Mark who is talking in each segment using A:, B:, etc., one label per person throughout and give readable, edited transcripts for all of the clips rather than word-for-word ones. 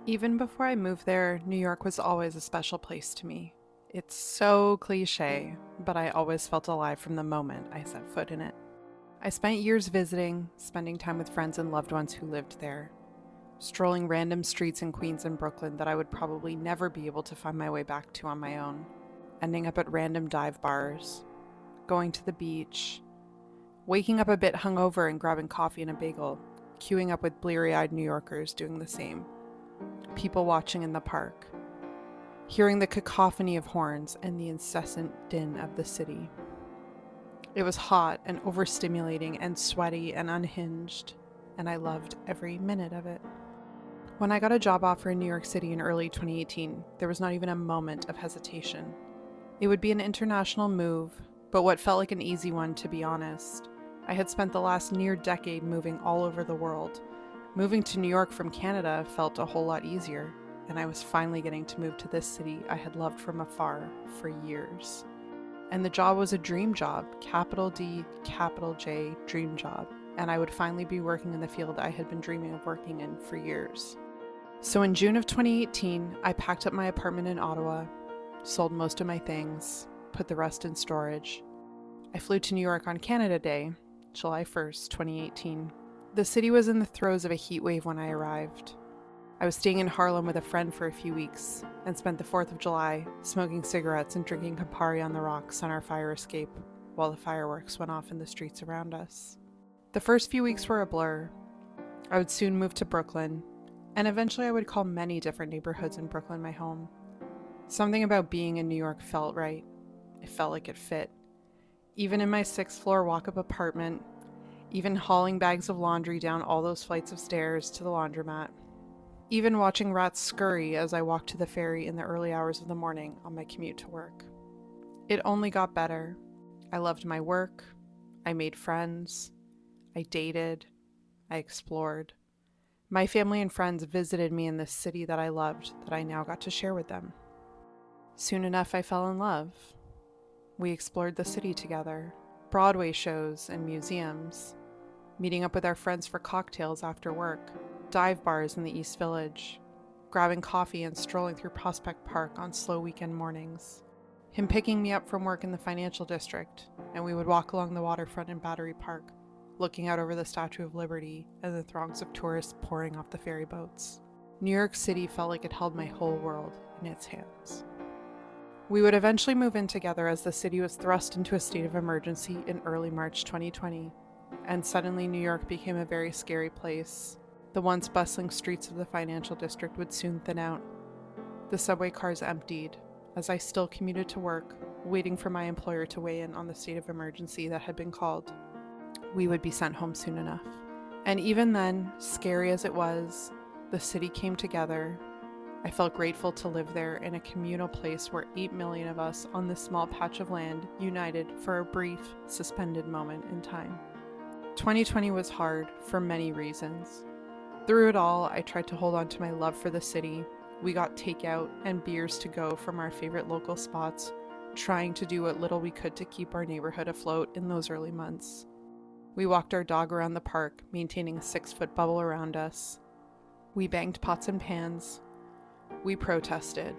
A: Even before I moved there, New York was always a special place to me. It's so cliche, but I always felt alive from the moment I set foot in it. I spent years visiting, spending time with friends and loved ones who lived there, strolling random streets in Queens and Brooklyn that I would probably never be able to find my way back to on my own, ending up at random dive bars, going to the beach, waking up a bit hungover and grabbing coffee and a bagel, queuing up with bleary eyed New Yorkers doing the same, people watching in the park, hearing the cacophony of horns and the incessant din of the city. It was hot and overstimulating and sweaty and unhinged, and I loved every minute of it. When I got a job offer in New York City in early 2018, there was not even a moment of hesitation. It would be an international move, but what felt like an easy one, to be honest. I had spent the last near decade moving all over the world. Moving to New York from Canada felt a whole lot easier, and I was finally getting to move to this city I had loved from afar for years. And the job was a dream job, capital D, capital J, dream job, and I would finally be working in the field I had been dreaming of working in for years. So in June of 2018, I packed up my apartment in Ottawa, sold most of my things, put the rest in storage. I flew to New York on Canada Day, July 1st, 2018. The city was in the throes of a heat wave when I arrived. I was staying in Harlem with a friend for a few weeks and spent the 4th of July smoking cigarettes and drinking Campari on the rocks on our fire escape while the fireworks went off in the streets around us. The first few weeks were a blur. I would soon move to Brooklyn, and eventually I would call many different neighborhoods in Brooklyn my home. Something about being in New York felt right. It felt like it fit. Even in my 6th floor walk-up apartment, even hauling bags of laundry down all those flights of stairs to the laundromat, even watching rats scurry as I walked to the ferry in the early hours of the morning on my commute to work. It only got better. I loved my work, I made friends, I dated, I explored. My family and friends visited me in this city that I loved that I now got to share with them. Soon enough, I fell in love. We explored the city together, Broadway shows and museums, meeting up with our friends for cocktails after work, dive bars in the East Village, grabbing coffee and strolling through Prospect Park on slow weekend mornings. Him picking me up from work in the financial district, and we would walk along the waterfront in Battery Park, looking out over the Statue of Liberty and the throngs of tourists pouring off the ferry boats. New York City felt like it held my whole world in its hands. We would eventually move in together as the city was thrust into a state of emergency in early March 2020, and suddenly New York became a very scary place. The once bustling streets of the financial district would soon thin out. The subway cars emptied, as I still commuted to work, waiting for my employer to weigh in on the state of emergency that had been called. We would be sent home soon enough. And even then, scary as it was, the city came together. I felt grateful to live there in a communal place where 8 million of us on this small patch of land united for a brief, suspended moment in time. 2020 was hard for many reasons. Through it all, I tried to hold on to my love for the city. We got takeout and beers to go from our favorite local spots, trying to do what little we could to keep our neighborhood afloat in those early months. We walked our dog around the park, maintaining a 6-foot bubble around us. We banged pots and pans. We protested.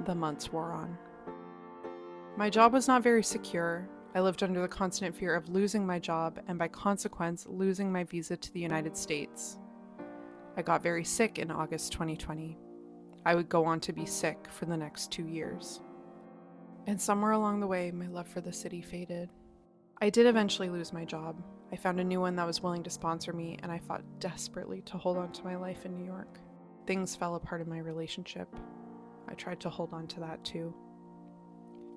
A: The months wore on. My job was not very secure. I lived under the constant fear of losing my job and by consequence losing my visa to the United States. I got very sick in August 2020. I would go on to be sick for the next 2 years. And somewhere along the way, my love for the city faded. I did eventually lose my job. I found a new one that was willing to sponsor me, and I fought desperately to hold on to my life in New York. Things fell apart in my relationship. I tried to hold on to that too.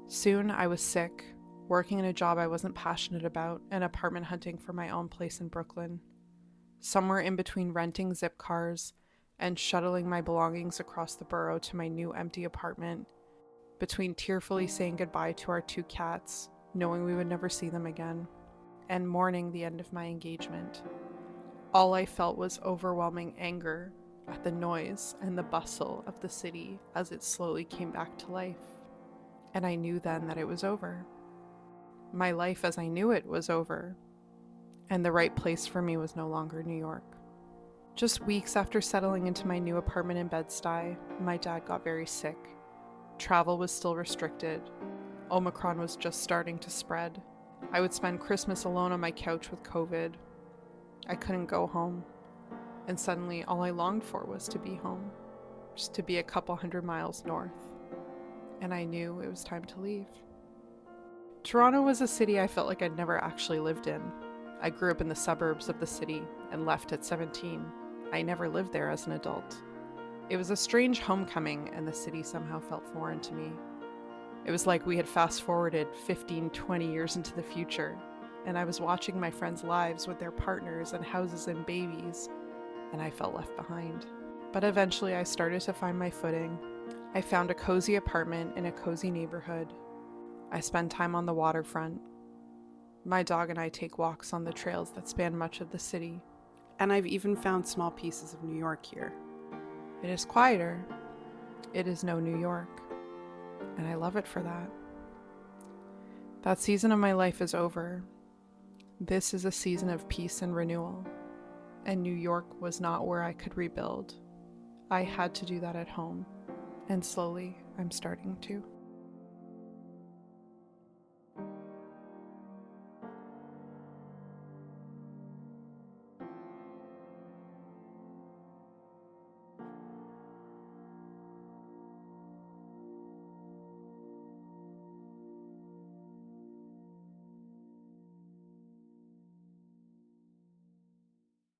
A: Soon, I was sick, working in a job I wasn't passionate about, and apartment hunting for my own place in Brooklyn. Somewhere in between renting zip cars and shuttling my belongings across the borough to my new empty apartment, between tearfully saying goodbye to our 2 cats, knowing we would never see them again, and mourning the end of my engagement. All I felt was overwhelming anger at the noise and the bustle of the city as it slowly came back to life. And I knew then that it was over. My life as I knew it was over, and the right place for me was no longer New York. Just weeks after settling into my new apartment in Bed-Stuy, my dad got very sick. Travel was still restricted. Omicron was just starting to spread. I would spend Christmas alone on my couch with COVID. I couldn't go home. And suddenly, all I longed for was to be home, just to be a couple hundred miles north. And I knew it was time to leave. Toronto was a city I felt like I'd never actually lived in. I grew up in the suburbs of the city and left at 17. I never lived there as an adult. It was a strange homecoming, and the city somehow felt foreign to me. It was like we had fast forwarded 15, 20 years into the future, and I was watching my friends' lives with their partners and houses and babies, and I felt left behind. But eventually I started to find my footing. I found a cozy apartment in a cozy neighborhood. I spend time on the waterfront. My dog and I take walks on the trails that span much of the city.
B: And I've even found small pieces of New York here.
A: It is quieter. It is no New York. And I love it for that. That season of my life is over. This is a season of peace and renewal. And New York was not where I could rebuild. I had to do that at home. And slowly, I'm starting to.